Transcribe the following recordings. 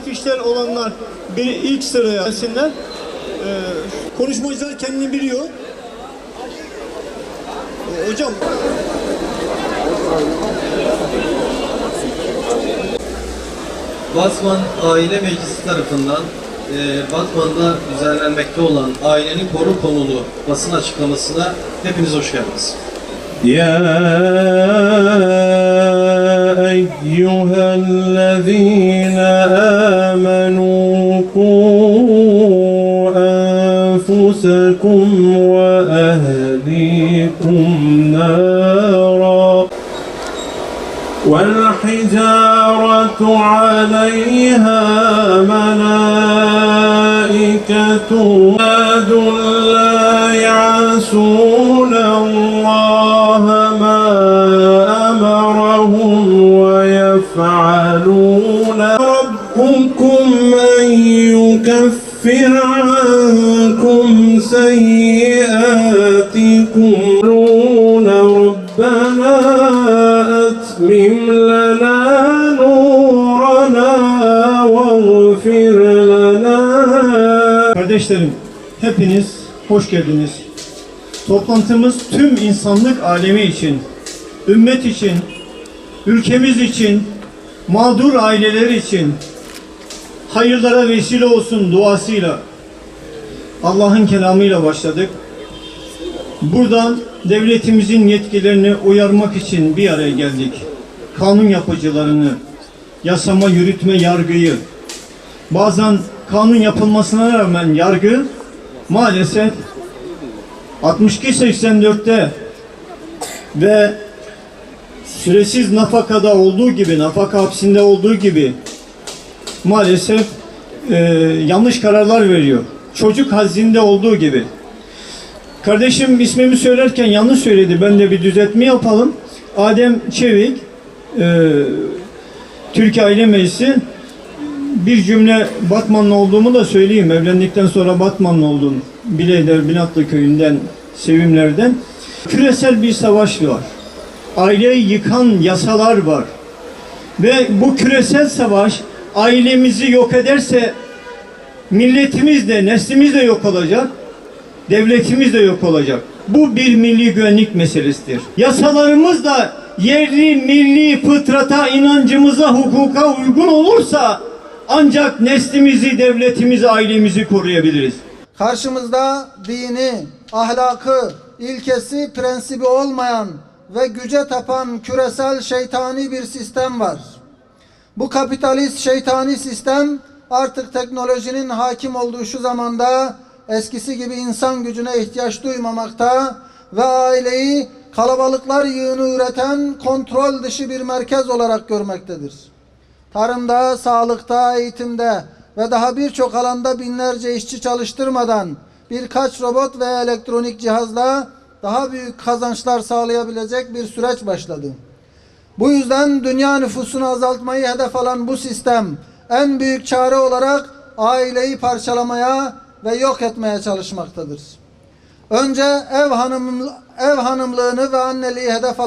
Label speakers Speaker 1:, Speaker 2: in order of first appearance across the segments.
Speaker 1: afişler olanlar bir ilk sıraya gelsinler. Konuşmacılar kendini biliyor. Hocam.
Speaker 2: Batman Aile Meclisi tarafından Batman'da düzenlenmekte olan ailenin koru konulu basın açıklamasına hepiniz hoş geldiniz.
Speaker 3: Ya eyyühellezîne âmenû qû enfusekum ve ehlikum nâra والحجارة عليها ملائكة غلاظ لا يعصون الله ما أمرهم ويفعلون ربكم أن يكفر عنكم سيئاتكم ربنا أتمم لنا نورنا واغفر لنا.
Speaker 1: Kardeşlerim, hepiniz hoş geldiniz. Toplantımız tüm insanlık alemi için, ümmet için, ülkemiz için, mağdur aileler için hayırlara vesile olsun duasıyla, Allah'ın kelamıyla başladık. Buradan devletimizin yetkilerini uyarmak için bir araya geldik. Kanun yapıcılarını, yasama, yürütme, yargıyı. Bazen kanun yapılmasına rağmen yargı maalesef 62-84'te ve süresiz nafakada olduğu gibi, nafaka hapsinde olduğu gibi maalesef yanlış kararlar veriyor. Çocuk hazzinde olduğu gibi. Kardeşim ismimi söylerken yanlış söyledi. Ben de bir düzeltme yapalım. Adem Çevik, Türkiye Aile Meclisi. Bir cümle Batmanlı olduğumu da söyleyeyim. Evlendikten sonra Batmanlı oldum. Bileyder Binatlı köyünden, Sevimler'den. Küresel bir savaş var. Aileyi yıkan yasalar var. Ve bu küresel savaş ailemizi yok ederse milletimiz de, neslimiz de yok olacak. Devletimiz de yok olacak. Bu bir milli güvenlik meselesidir. Yasalarımız da yerli, milli fıtrata, inancımıza, hukuka uygun olursa ancak neslimizi, devletimizi, ailemizi koruyabiliriz.
Speaker 4: Karşımızda dini, ahlakı, ilkesi, prensibi olmayan ve güce tapan küresel şeytani bir sistem var. Bu kapitalist şeytani sistem artık teknolojinin hakim olduğu şu zamanda eskisi gibi insan gücüne ihtiyaç duymamakta ve aileyi kalabalıklar yığını üreten kontrol dışı bir merkez olarak görmektedir. Tarımda, sağlıkta, eğitimde ve daha birçok alanda binlerce işçi çalıştırmadan birkaç robot ve elektronik cihazla daha büyük kazançlar sağlayabilecek bir süreç başladı. Bu yüzden dünya nüfusunu azaltmayı hedef alan bu sistem en büyük çare olarak aileyi parçalamaya ve yok etmeye çalışmaktadır. Önce ev hanımlığını ve anneliği hedef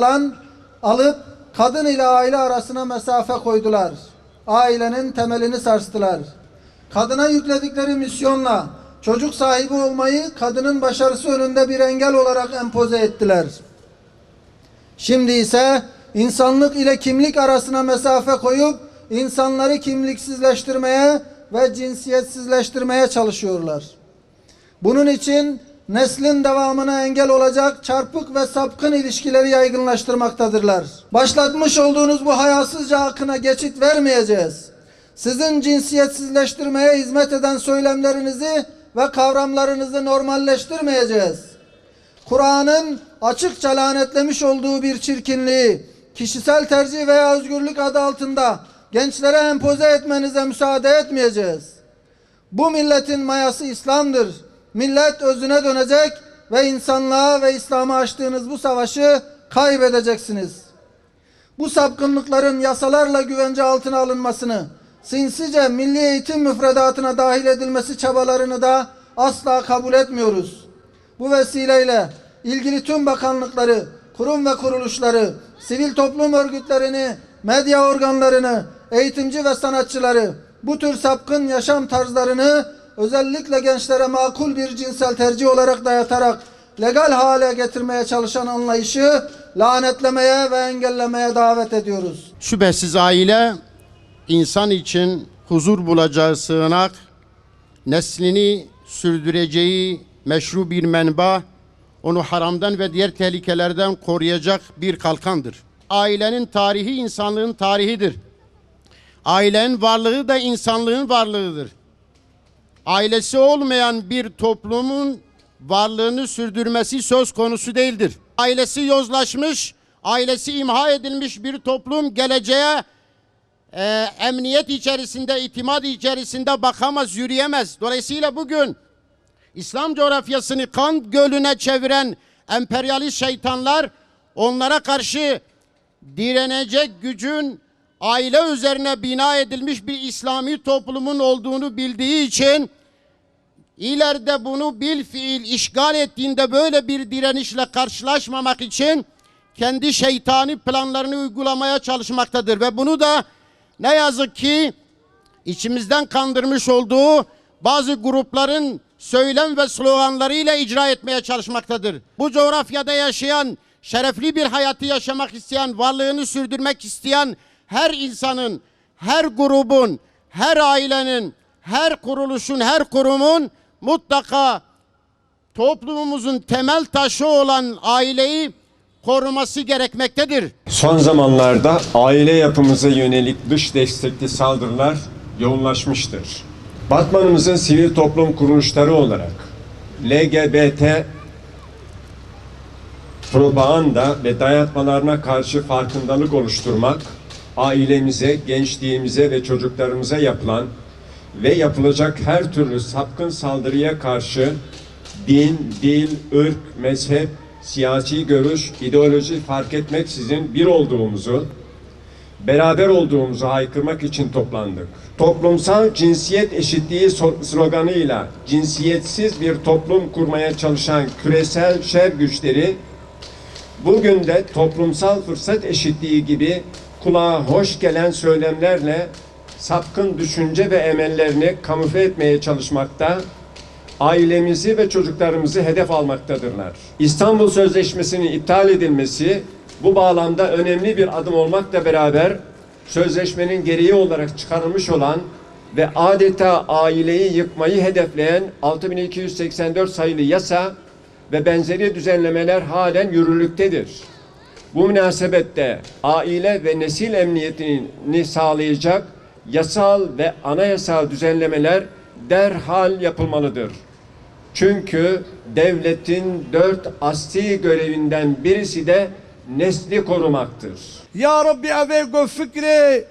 Speaker 4: alıp kadın ile aile arasına mesafe koydular. Ailenin temelini sarstılar. Kadına yükledikleri misyonla çocuk sahibi olmayı kadının başarısı önünde bir engel olarak empoze ettiler. Şimdi ise insanlık ile kimlik arasına mesafe koyup insanları kimliksizleştirmeye ve cinsiyetsizleştirmeye çalışıyorlar. Bunun için neslin devamına engel olacak çarpık ve sapkın ilişkileri yaygınlaştırmaktadırlar. Başlatmış olduğunuz bu hayasızca akına geçit vermeyeceğiz. Sizin cinsiyetsizleştirmeye hizmet eden söylemlerinizi ve kavramlarınızı normalleştirmeyeceğiz. Kur'an'ın açıkça lanetlemiş olduğu bir çirkinliği, kişisel tercih veya özgürlük adı altında gençlere empoze etmenize müsaade etmeyeceğiz. Bu milletin mayası İslam'dır. Millet özüne dönecek ve insanlığa ve İslam'a açtığınız bu savaşı kaybedeceksiniz. Bu sapkınlıkların yasalarla güvence altına alınmasını, sinsice milli eğitim müfredatına dahil edilmesi çabalarını da asla kabul etmiyoruz. Bu vesileyle ilgili tüm bakanlıkları, kurum ve kuruluşları, sivil toplum örgütlerini, medya organlarını, eğitimci ve sanatçıları, bu tür sapkın yaşam tarzlarını özellikle gençlere makul bir cinsel tercih olarak dayatarak legal hale getirmeye çalışan anlayışı lanetlemeye ve engellemeye davet ediyoruz.
Speaker 5: Şüphesiz aile insan için huzur bulacağı sığınak, neslini sürdüreceği meşru bir menba, onu haramdan ve diğer tehlikelerden koruyacak bir kalkandır. Ailenin tarihi insanlığın tarihidir. Ailenin varlığı da insanlığın varlığıdır. Ailesi olmayan bir toplumun varlığını sürdürmesi söz konusu değildir. Ailesi yozlaşmış, ailesi imha edilmiş bir toplum geleceğe emniyet içerisinde, itimat içerisinde bakamaz, yürüyemez. Dolayısıyla bugün İslam coğrafyasını kan gölüne çeviren emperyalist şeytanlar onlara karşı direnecek gücün aile üzerine bina edilmiş bir İslami toplumun olduğunu bildiği için ileride bunu bilfiil işgal ettiğinde böyle bir direnişle karşılaşmamak için kendi şeytani planlarını uygulamaya çalışmaktadır ve bunu da ne yazık ki içimizden kandırmış olduğu bazı grupların söylem ve sloganlarıyla icra etmeye çalışmaktadır. Bu coğrafyada yaşayan, şerefli bir hayatı yaşamak isteyen, varlığını sürdürmek isteyen her insanın, her grubun, her ailenin, her kuruluşun, her kurumun mutlaka toplumumuzun temel taşı olan aileyi koruması gerekmektedir.
Speaker 6: Son zamanlarda aile yapımıza yönelik dış destekli saldırılar yoğunlaşmıştır. Batmanımızın sivil toplum kuruluşları olarak LGBT propaganda ve dayatmalarına karşı farkındalık oluşturmak, ailemize, gençliğimize ve çocuklarımıza yapılan ve yapılacak her türlü sapkın saldırıya karşı din, dil, ırk, mezhep, siyasi görüş, ideoloji fark etmeksizin bir olduğumuzu, beraber olduğumuzu haykırmak için toplandık. Toplumsal cinsiyet eşitliği sloganıyla cinsiyetsiz bir toplum kurmaya çalışan küresel şer güçleri bugün de toplumsal fırsat eşitliği gibi kulağa hoş gelen söylemlerle sapkın düşünce ve emellerini kamufle etmeye çalışmakta, ailemizi ve çocuklarımızı hedef almaktadırlar. İstanbul Sözleşmesi'nin iptal edilmesi bu bağlamda önemli bir adım olmakla beraber sözleşmenin gereği olarak çıkarılmış olan ve adeta aileyi yıkmayı hedefleyen 6284 sayılı yasa ve benzeri düzenlemeler halen yürürlüktedir. Bu münasebette aile ve nesil emniyetini sağlayacak yasal ve anayasal düzenlemeler derhal yapılmalıdır. Çünkü devletin 4 asli görevinden birisi de nesli korumaktır.
Speaker 7: Ya Rabbi avego fikri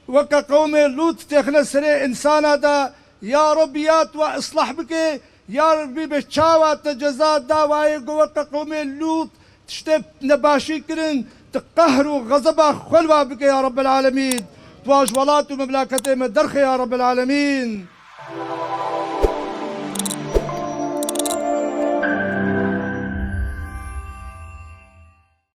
Speaker 7: ve ka kavmi Lut tehne sere insana da ya Rabbi yat ve ıslah bike ya Rabbi beçava te ceza davayı ve ka kavmi Lut tişte nebaşi kirin تقهروا غضبه خلوا بك يا رب العالمين تواج ولات ومملكته من درخ يا رب العالمين